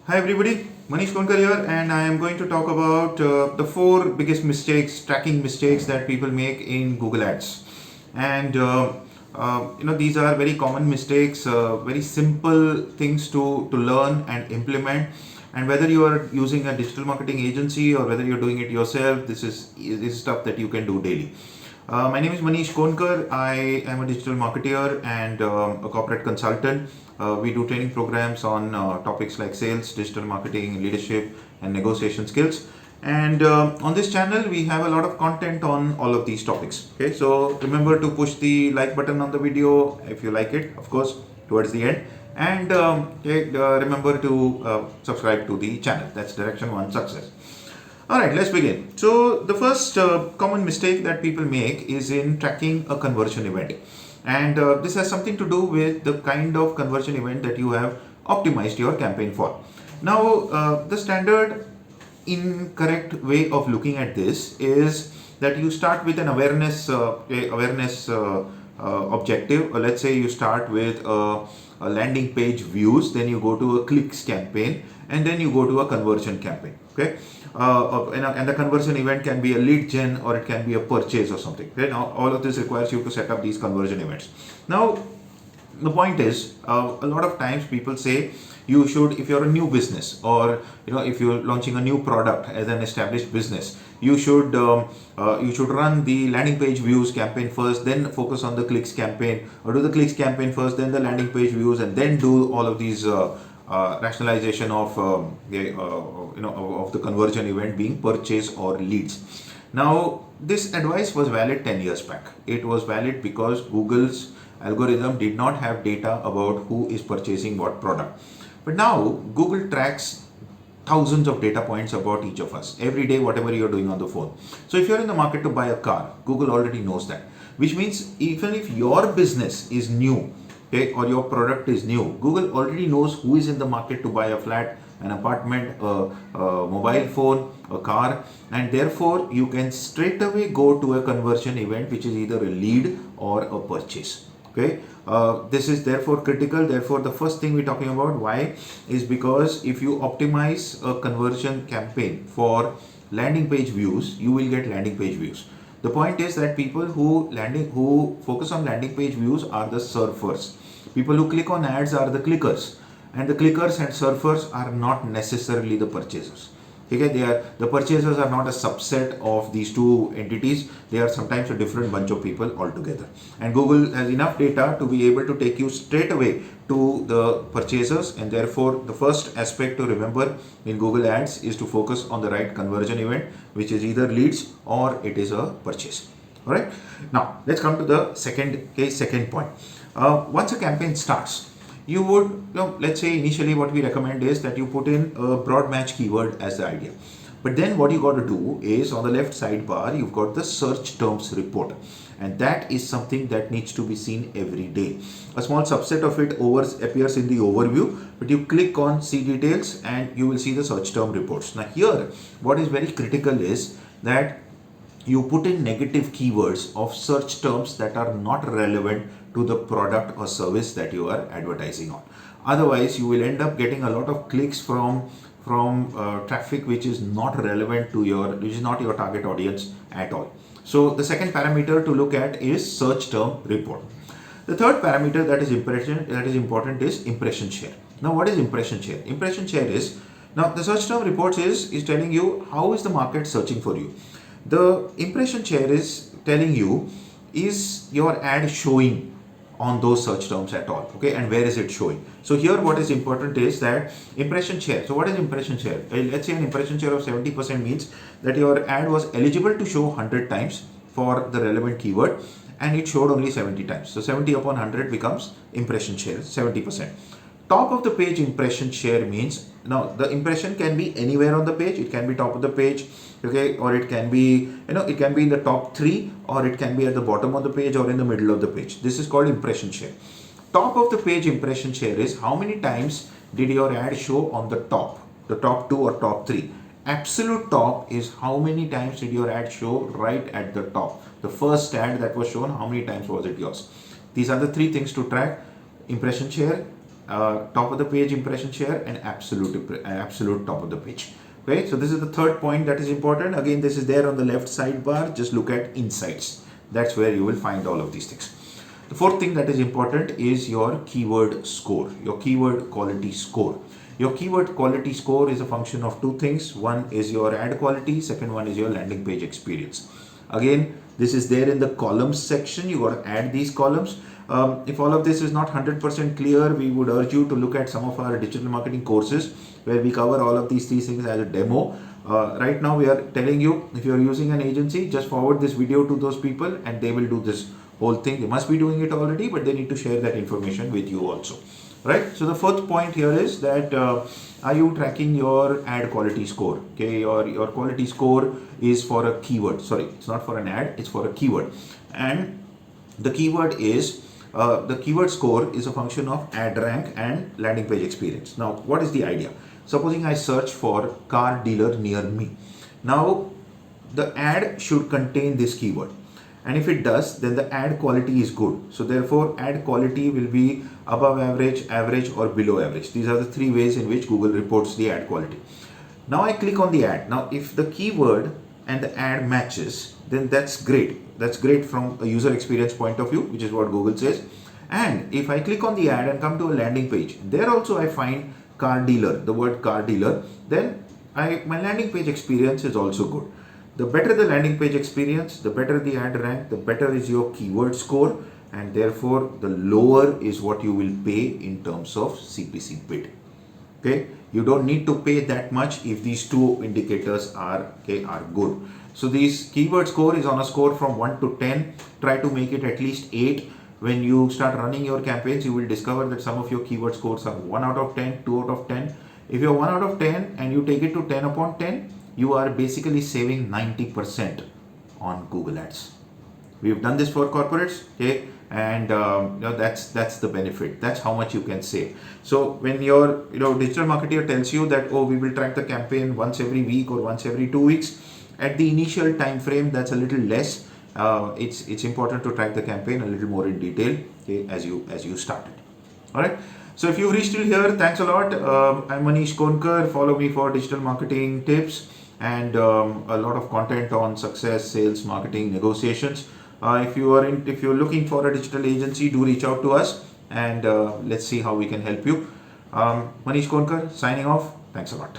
Hi everybody, Manish Konkar here, and I am going to talk about the four biggest mistakes, tracking mistakes that people make in Google Ads. And these are very common mistakes, very simple things to learn and implement. And whether you are using a digital marketing agency or whether you're doing it yourself, this is stuff that you can do daily. My name is Manish Konkar. I am a digital marketer and a corporate consultant. We do training programs on topics like sales, digital marketing, leadership, and negotiation skills. And on this channel, we have a lot of content on all of these topics. Okay, so remember to push the like button on the video if you like it, of course, towards the end. And remember to subscribe to the channel. That's direction one success. All right, let's begin. So the first common mistake that people make is in tracking a conversion event. And this has something to do with the kind of conversion event that you have optimized your campaign for. Now, the standard incorrect way of looking at this is that you start with an awareness objective. Let's say you start with a landing page views, then you go to a clicks campaign, and then you go to a conversion campaign. Okay, and the conversion event can be a lead gen or it can be a purchase or something. Okay, now all of this requires you to set up these conversion events. Now, the point is, a lot of times people say you should, if you're a new business or if you're launching a new product as an established business, you should run the landing page views campaign first, then focus on the clicks campaign, or do the clicks campaign first, then the landing page views, and then do all of these rationalization of of the conversion event being purchase or leads. Now, this advice was valid 10 years back. It was valid because Google's algorithm did not have data about who is purchasing what product. But now Google tracks thousands of data points about each of us every day, whatever you're doing on the phone. So if you're in the market to buy a car, Google already knows that, which means even if your business is new, okay, or your product is new, Google already knows who is in the market to buy a flat, an apartment, a mobile phone, a car, and therefore you can straight away go to a conversion event which is either a lead or a purchase. Okay, this is therefore critical. Therefore, the first thing we're talking about why is because if you optimize a conversion campaign for landing page views, you will get landing page views. The point is that people who focus on landing page views are the surfers. People who click on ads are the clickers, and the clickers and surfers are not necessarily the purchasers. Okay, the purchasers are not a subset of these two entities. They are sometimes a different bunch of people altogether. And Google has enough data to be able to take you straight away to the purchasers, and therefore the first aspect to remember in Google Ads is to focus on the right conversion event, which is either leads or it is a purchase. All right. Now let's come to the second point. Once a campaign starts, you would, let's say initially what we recommend is that you put in a broad match keyword as the idea. But then what you got to do is on the left sidebar, you've got the search terms report. And that is something that needs to be seen every day. A small subset of it appears in the overview, but you click on see details and you will see the search term reports. Now here, what is very critical is that you put in negative keywords of search terms that are not relevant to the product or service that you are advertising on. Otherwise, you will end up getting a lot of clicks from traffic which is not relevant to which is not your target audience at all. So the second parameter to look at is search term report. The third parameter that is important is impression share. Now, what is impression share? Impression share is, now the search term reports is telling you how is the market searching for you. The impression share is telling you, is your ad showing on those search terms at all, okay, and where is it showing. So here what is important is that impression share. So what is impression share? Let's say an impression share of 70% means that your ad was eligible to show 100 times for the relevant keyword and it showed only 70 times. So 70 upon 100 becomes impression share, 70%. Top of the page impression share means, now the impression can be anywhere on the page. It can be top of the page, okay, or it can be, it can be in the top 3, or it can be at the bottom of the page or in the middle of the page. This is called impression share. Top of the page impression share is how many times did your ad show on the top 2 or top 3. Absolute top is how many times did your ad show right at the top. The first ad that was shown, how many times was it yours. These are the 3 things to track: impression share, top of the page impression share, and absolute top of the page. Okay, so this is the third point that is important. Again, this is there on the left sidebar. Just look at insights. That's where you will find all of these things. The fourth thing that is important is your keyword score, your keyword quality score. Your keyword quality score is a function of two things. One is your ad quality, second one is your landing page experience. Again, this is there in the columns section. You got to add these columns. If all of this is not 100% clear, we would urge you to look at some of our digital marketing courses where we cover all of these things as a demo. Right now we are telling you, if you are using an agency, just forward this video to those people and they will do this whole thing. They must be doing it already, but they need to share that information with you also. Right? So the fourth point here is that are you tracking your ad quality score? Okay, your quality score is for a keyword. Sorry, it's not for an ad, it's for a keyword. And the keyword is the keyword score is a function of ad rank and landing page experience. Now, what is the idea? Supposing I search for car dealer near me. Now, the ad should contain this keyword. And if it does, then the ad quality is good. So therefore, ad quality will be above average, average, or below average. These are the three ways in which Google reports the ad quality. Now I click on the ad. Now, if the keyword and the ad matches, then that's great. That's great from a user experience point of view, which is what Google says. And if I click on the ad and come to a landing page, there also I find car dealer, the word car dealer, then my landing page experience is also good. The better the landing page experience, the better the ad rank, the better is your keyword score, and therefore the lower is what you will pay in terms of CPC bid. Okay, you don't need to pay that much if these two indicators are good. So this keyword score is on a score from 1 to 10. Try to make it at least 8. When you start running your campaigns, you will discover that some of your keyword scores are 1 out of 10, 2 out of 10. If you're 1 out of 10 and you take it to 10 upon 10, you are basically saving 90% on Google Ads. We've done this for corporates, okay, and that's the benefit. That's how much you can save. So when your digital marketer tells you that, oh, we will track the campaign once every week or once every 2 weeks, at the initial time frame, that's a little less. It's important to track the campaign a little more in detail, okay, as you started. All right. So if you've reached till here, thanks a lot. I'm Manish Konkar. Follow me for digital marketing tips and a lot of content on success, sales, marketing, negotiations. If you're looking for a digital agency, do reach out to us and let's see how we can help you. Manish Konkar signing off. Thanks a lot.